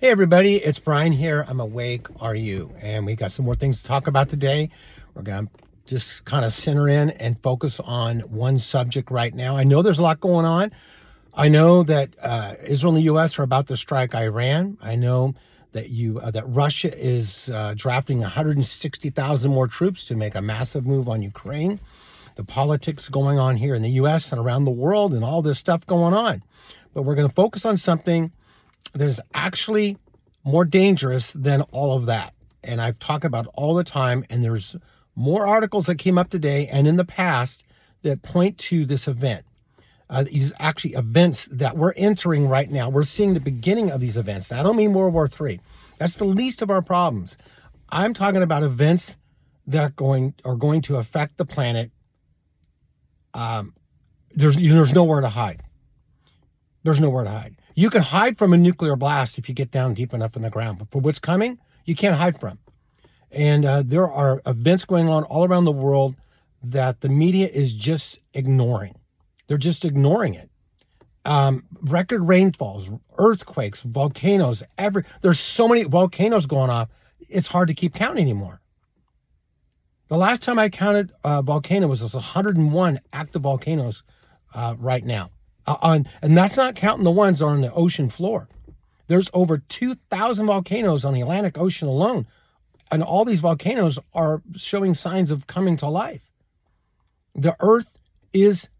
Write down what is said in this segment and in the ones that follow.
Hey everybody, it's Brian here. I'm awake. Are you? And we got some more things to talk about today. We're going to just kind of center in and focus on one subject right now. I know there's a lot going on. I know that Israel and the U.S. are about to strike Iran. I know that Russia is drafting 160,000 more troops to make a massive move on Ukraine. The politics going on here in the U.S. and around the world and all this stuff going on. But we're going to focus on something that is actually more dangerous than all of that. And I've talked about it all the time, and there's more articles that came up today and in the past that point to this event. These actually events that we're entering right now. We're seeing the beginning of these events. I don't mean World War III. That's the least of our problems. I'm talking about events that are going to affect the planet. There's nowhere to hide. There's nowhere to hide. You can hide from a nuclear blast if you get down deep enough in the ground. But for what's coming, you can't hide from. And there are events going on all around the world that the media is just ignoring. They're just ignoring it. Record rainfalls, earthquakes, volcanoes. There's so many volcanoes going off, it's hard to keep count anymore. The last time I counted volcanoes was 101 active volcanoes right now. And that's not counting the ones on the ocean floor. There's over 2,000 volcanoes on the Atlantic Ocean alone. And all these volcanoes are showing signs of coming to life. The earth itself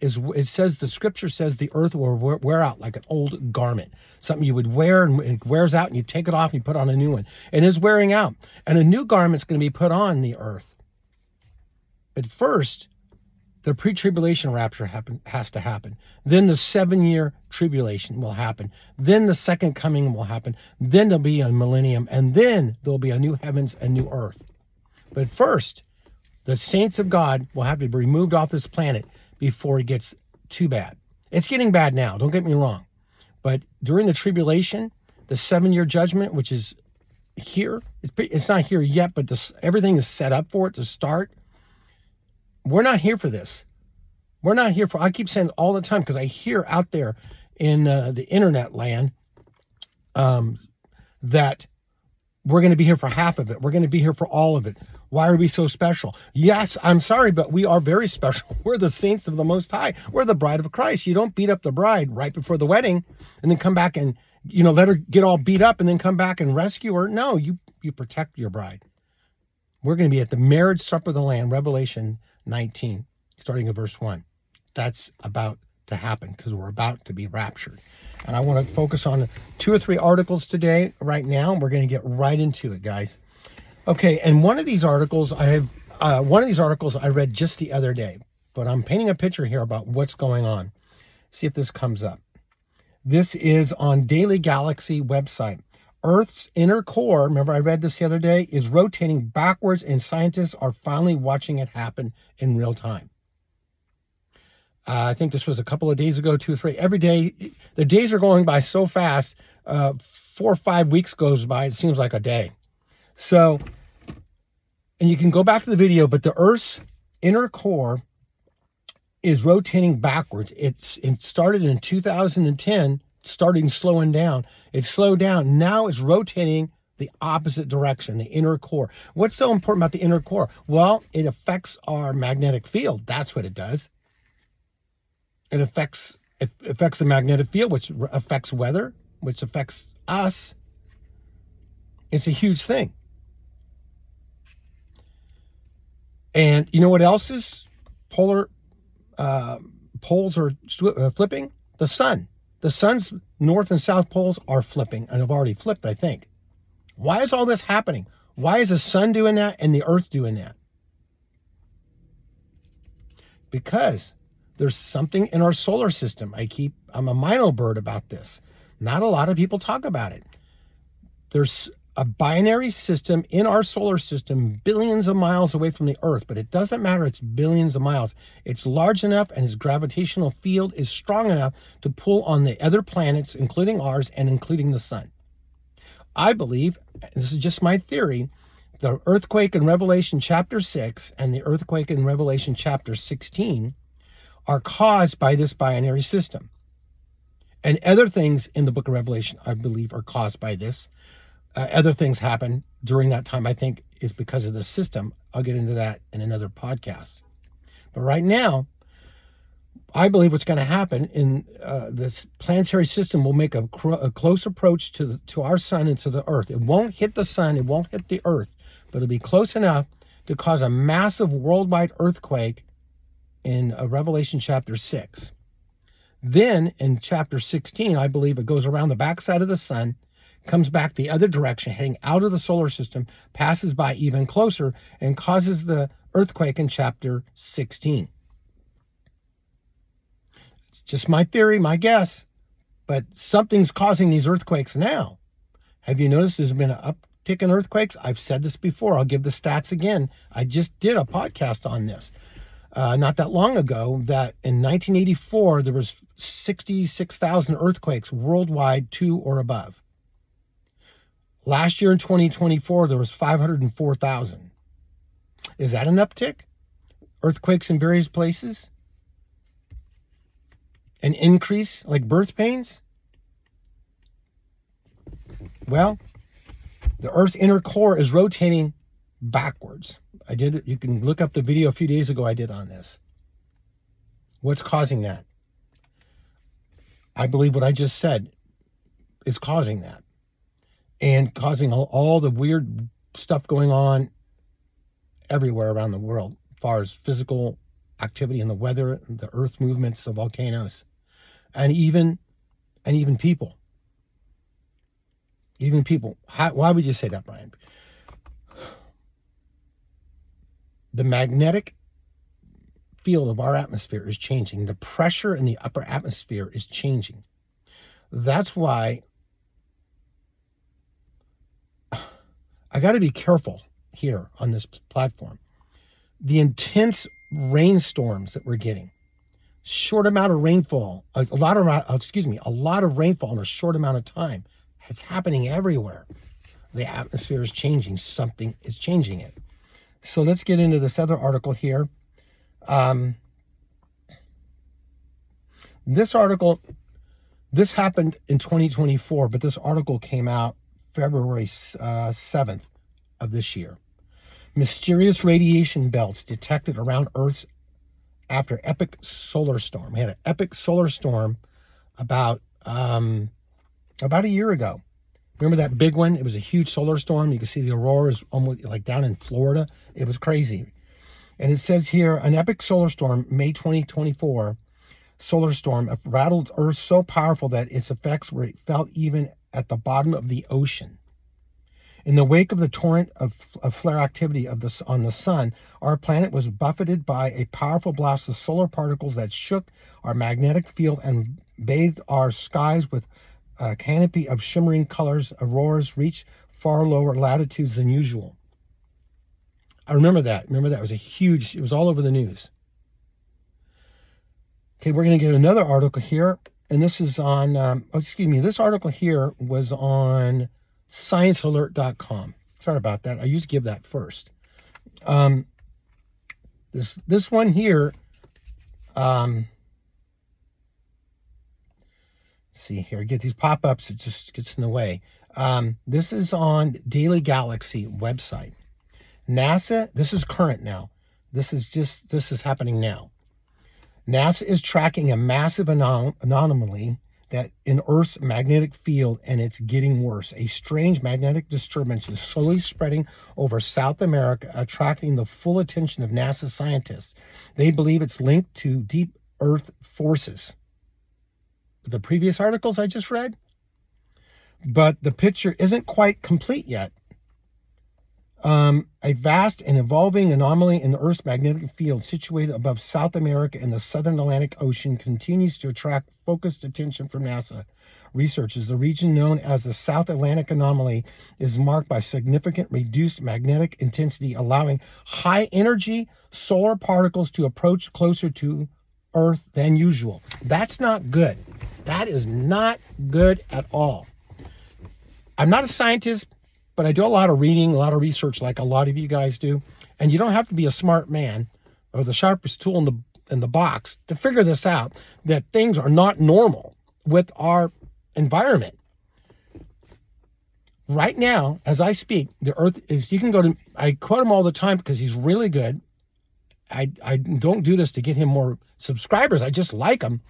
the scripture says the earth will wear out like an old garment. Something you would wear and it wears out and you take it off and you put on a new one. And it's wearing out. And a new garment's going to be put on the earth. But first, the pre-tribulation rapture has to happen. Then the 7-year tribulation will happen. Then the second coming will happen. Then there'll be a millennium. And then there'll be a new heavens and new earth. But first, the saints of God will have to be removed off this planet before it gets too bad. It's getting bad now, don't get me wrong. But during the tribulation, the 7-year judgment, which is here, it's not here yet, but everything is set up for it to start. We're not here for this. I keep saying it all the time because I hear out there in the internet land that we're going to be here for half of it. We're going to be here for all of it. Why are we so special? Yes, I'm sorry, but we are very special. We're the saints of the Most High. We're the bride of Christ. You don't beat up the bride right before the wedding and then come back and, let her get all beat up and then come back and rescue her. No, you protect your bride. We're going to be at the marriage supper of the Lamb, Revelation 19, starting at verse 1. That's about to happen because we're about to be raptured. And I want to focus on 2 or 3 articles today, right now. We're going to get right into it, guys. Okay, and one of these articles I read just the other day, but I'm painting a picture here about what's going on. See if this comes up. This is on Daily Galaxy website. Earth's inner core, remember I read this the other day, is rotating backwards and scientists are finally watching it happen in real time. I think this was a couple of days ago, 2 or 3. Every day, the days are going by so fast, 4 or 5 weeks goes by, it seems like a day. So, and you can go back to the video, but the Earth's inner core is rotating backwards. It started in 2010, slowing down. It slowed down. Now it's rotating the opposite direction, the inner core. What's so important about the inner core? Well, it affects our magnetic field. That's what it does. It affects the magnetic field, which affects weather, which affects us. It's a huge thing. And you know what else is? Poles are flipping. The sun. The sun's north and south poles are flipping and have already flipped, I think. Why is all this happening? Why is the sun doing that and the earth doing that? Because there's something in our solar system. I'm a minor bird about this. Not a lot of people talk about it. There's a binary system in our solar system billions of miles away from the earth, but it doesn't matter. It's billions of miles. It's large enough and its gravitational field is strong enough to pull on the other planets, including ours and including the sun. I believe, this is just my theory, the earthquake in Revelation chapter 6 and the earthquake in Revelation chapter 16 are caused by this binary system. And other things in the book of Revelation, I believe, are caused by this. Other things happen during that time, I think, is because of the system. I'll get into that in another podcast. But right now, I believe what's going to happen in this planetary system will make a close approach to our sun and to the earth. It won't hit the sun, it won't hit the earth, but it'll be close enough to cause a massive worldwide earthquake in Revelation chapter 6. Then in chapter 16, I believe it goes around the backside of the sun, comes back the other direction, heading out of the solar system, passes by even closer, and causes the earthquake in chapter 16. It's just my theory, my guess, but something's causing these earthquakes now. Have you noticed there's been an uptick in earthquakes? I've said this before. I'll give the stats again. I just did a podcast on this not that long ago, that in 1984, there was 66,000 earthquakes worldwide, 2 or above. Last year in 2024, there was 504,000. Is that an uptick? Earthquakes in various places? An increase like birth pains? Well, the Earth's inner core is rotating backwards. I did it. You can look up the video a few days ago I did on this. What's causing that? I believe what I just said is causing that, and causing all the weird stuff going on everywhere around the world as far as physical activity in the weather, the earth movements, the volcanoes, and even people. Even people. Why would you say that, Brian? The magnetic field of our atmosphere is changing. The pressure in the upper atmosphere is changing. That's why I got to be careful here on this platform. The intense rainstorms that we're getting, short amount of rainfall, a lot of rainfall in a short amount of time. It's happening everywhere. The atmosphere is changing. Something is changing it. So let's get into this other article here. This article, this happened in 2024, but this article came out February 7th of this year. Mysterious radiation belts detected around Earth after epic solar storm. We had an epic solar storm about a year ago. Remember that big one? It was a huge solar storm. You can see the auroras almost like down in Florida. It was crazy. And it says here, an epic solar storm, May 2024, solar storm rattled Earth so powerful that its effects were felt even at the bottom of the ocean. In the wake of the torrent of flare activity on the sun, our planet was buffeted by a powerful blast of solar particles that shook our magnetic field and bathed our skies with a canopy of shimmering colors. Auroras reached far lower latitudes than usual. I remember that. It was it was all over the news. Okay, we're going to get another article here, and this is on, this article here was on sciencealert.com. Sorry about that. I used to give that first. This one here, see here, get these pop-ups, it just gets in the way. This is on Daily Galaxy website. NASA, this is current now. This is happening now. NASA is tracking a massive anomaly that in Earth's magnetic field, and it's getting worse. A strange magnetic disturbance is slowly spreading over South America, attracting the full attention of NASA scientists. They believe it's linked to deep Earth forces. The previous articles I just read, but the picture isn't quite complete yet. A vast and evolving anomaly in the Earth's magnetic field situated above South America in the southern Atlantic Ocean continues to attract focused attention from NASA researchers. The region known as the South Atlantic Anomaly is marked by significant reduced magnetic intensity, allowing high energy solar particles to approach closer to Earth than usual. That's not good. That is not good at all. I'm not a scientist, but I do a lot of reading, a lot of research like a lot of you guys do. And you don't have to be a smart man or the sharpest tool in the box to figure this out, that things are not normal. with our environment. Right now, as I speak, the earth is, you can go to, I quote him all the time because he's really good. I don't do this to get him more subscribers. I just like him.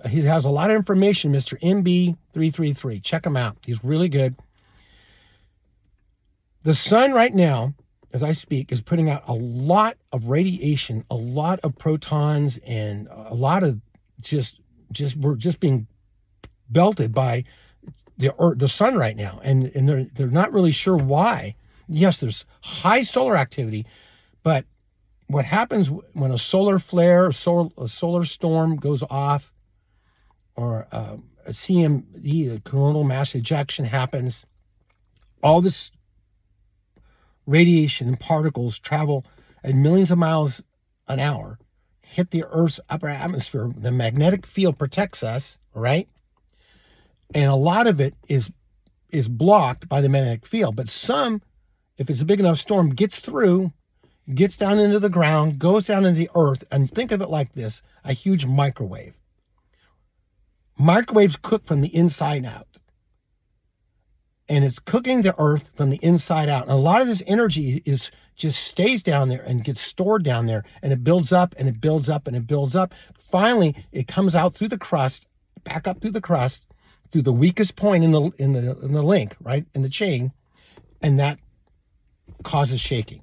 He has a lot of information, Mr. MB333. Check him out. He's really good. The sun right now, as I speak, is putting out a lot of radiation, a lot of protons, and a lot of we're just being belted by the sun right now, and they're not really sure why. Yes, there's high solar activity, but what happens when a solar flare, a solar storm goes off, or a CME, a coronal mass ejection happens, all this radiation and particles travel at millions of miles an hour, hit the Earth's upper atmosphere. The magnetic field protects us, right? And a lot of it is blocked by the magnetic field. But some, if it's a big enough storm, gets through, gets down into the ground, goes down into the earth, and think of it like this, a huge microwave. Microwaves cook from the inside out. And it's cooking the earth from the inside out. And a lot of this energy just stays down there and gets stored down there, and it builds up and it builds up and it builds up. Finally, it comes out through the crust, back up through the crust, through the weakest point in the link, right, in the chain, and that causes shaking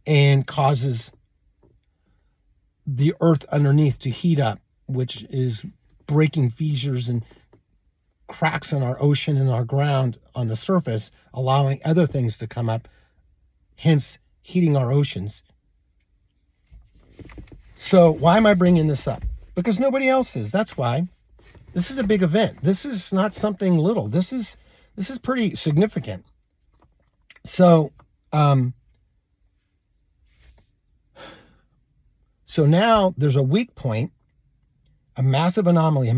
and causes the earth underneath to heat up, which is breaking fissures and cracks in our ocean and our ground on the surface, allowing other things to come up, hence heating our oceans. So why am I bringing this up? Because nobody else is. That's why. This is a big event. This is not something little. This is pretty significant. So now there's a weak point, a massive anomaly,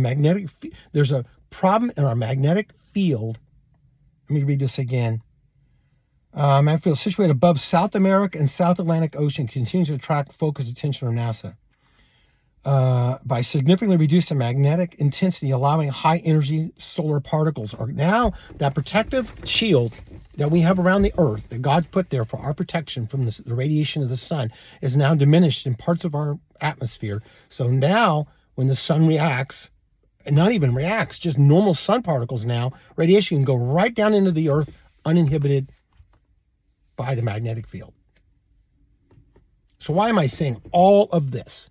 there's a problem in our magnetic field. Let me read this again. Magnetic field situated above South America and South Atlantic Ocean continues to attract focused attention from NASA by significantly reducing magnetic intensity, allowing high energy solar particles. Or now that protective shield that we have around the Earth, that God's put there for our protection from the radiation of the sun, is now diminished in parts of our atmosphere. So now when the sun reacts, and not even reacts, just normal sun particles now, radiation can go right down into the earth uninhibited by the magnetic field. So why am I saying all of this?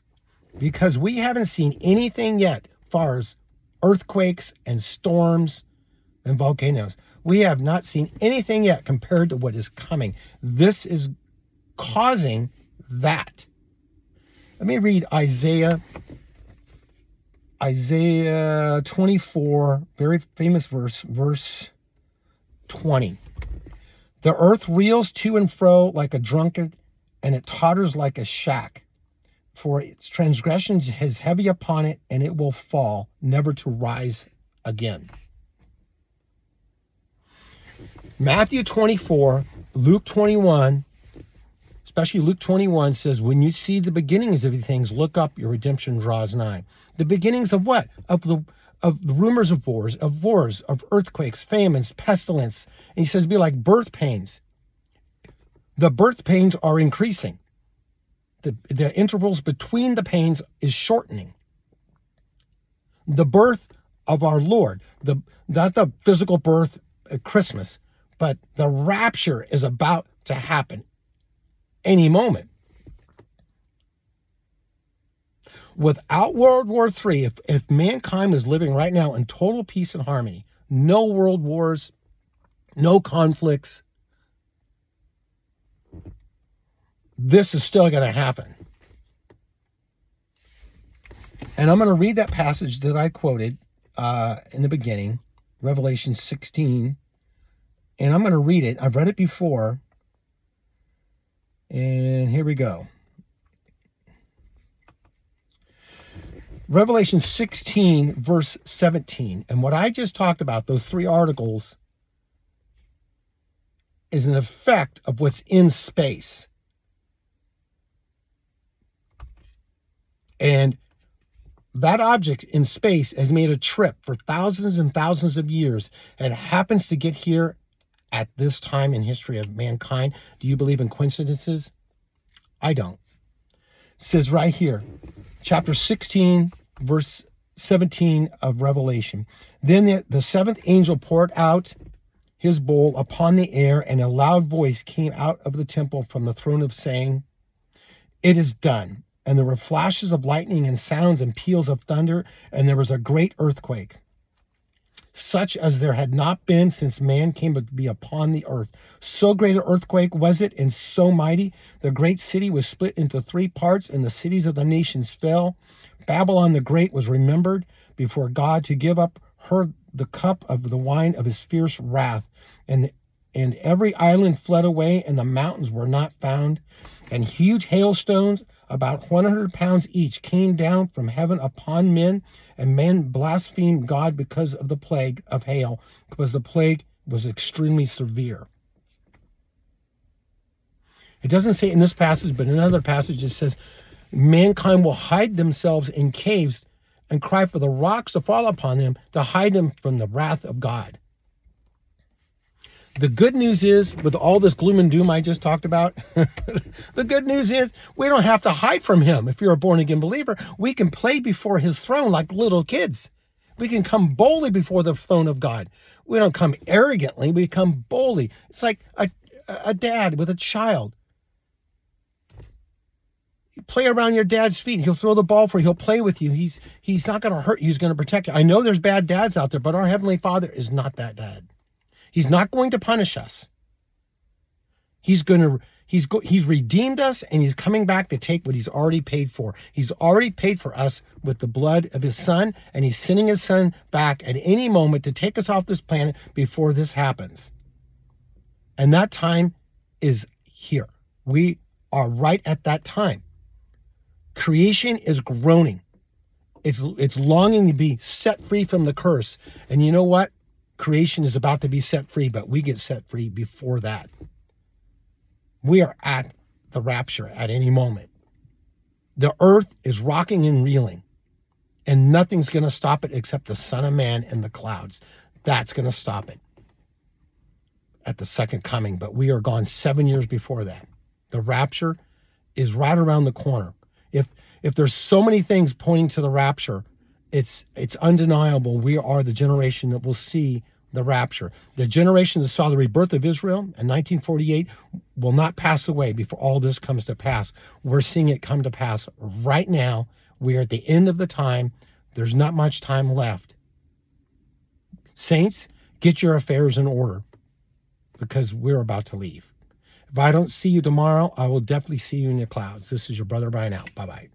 Because we haven't seen anything yet as far as earthquakes and storms and volcanoes. We have not seen anything yet compared to what is coming. This is causing that. Let me read Isaiah 24, very famous verse 20. The earth reels to and fro like a drunkard, and it totters like a shack. For its transgressions is heavy upon it, and it will fall, never to rise again. Matthew 24, Luke 21, especially Luke 21 says, when you see the beginnings of these things, look up, your redemption draws nigh. The beginnings of what? Of the rumors of wars, of earthquakes, famines, pestilence. And he says, be like birth pains. The birth pains are increasing. The intervals between the pains is shortening. The birth of our Lord, not the physical birth at Christmas, but the rapture is about to happen any moment. Without World War III, if mankind was living right now in total peace and harmony, no world wars, no conflicts, this is still going to happen. And I'm going to read that passage that I quoted in the beginning, Revelation 16. And I'm going to read it. I've read it before. And here we go. Revelation 16, verse 17. And what I just talked about, those three articles, is an effect of what's in space. And That object in space has made a trip for thousands and thousands of years and happens to get here at this time in history of mankind. Do you believe in coincidences? I don't. It says right here, chapter 16, verse 17 of Revelation. Then the seventh angel poured out his bowl upon the air, and a loud voice came out of the temple from the throne of saying, "It is done." And there were flashes of lightning and sounds and peals of thunder, and there was a great earthquake, such as there had not been since man came to be upon the earth. So great an earthquake was it, and so mighty. The great city was split into 3 parts, and the cities of the nations fell. Babylon the Great was remembered before God to give up her the cup of the wine of his fierce wrath. And every island fled away, and the mountains were not found. And huge hailstones, about 100 pounds each, came down from heaven upon men, and men blasphemed God because of the plague of hail, because the plague was extremely severe. It doesn't say in this passage, but in another passage it says, mankind will hide themselves in caves and cry for the rocks to fall upon them to hide them from the wrath of God. The good news is, with all this gloom and doom I just talked about, the good news is we don't have to hide from him. If you're a born-again believer, we can play before his throne like little kids. We can come boldly before the throne of God. We don't come arrogantly. We come boldly. It's like a dad with a child. You play around your dad's feet. He'll throw the ball for you. He'll play with you. He's not going to hurt you. He's going to protect you. I know there's bad dads out there, but our Heavenly Father is not that dad. He's not going to punish us. He's redeemed us, and he's coming back to take what he's already paid for. He's already paid for us with the blood of his son, and he's sending his son back at any moment to take us off this planet before this happens. And that time is here. We are right at that time. Creation is groaning. It's longing to be set free from the curse. And you know what? Creation is about to be set free, but we get set free before that. We are at the rapture at any moment. The earth is rocking and reeling, and nothing's going to stop it except the Son of Man and the clouds. That's going to stop it at the second coming, but we are gone 7 years before that. The rapture is right around the corner. If there's so many things pointing to the rapture, it's undeniable. We are the generation that will see the rapture. The generation that saw the rebirth of Israel in 1948 will not pass away before all this comes to pass. We're seeing it come to pass right now. We are at the end of the time. There's not much time left. Saints, get your affairs in order, because we're about to leave. If I don't see you tomorrow, I will definitely see you in the clouds. This is your brother Brian out. Bye-bye.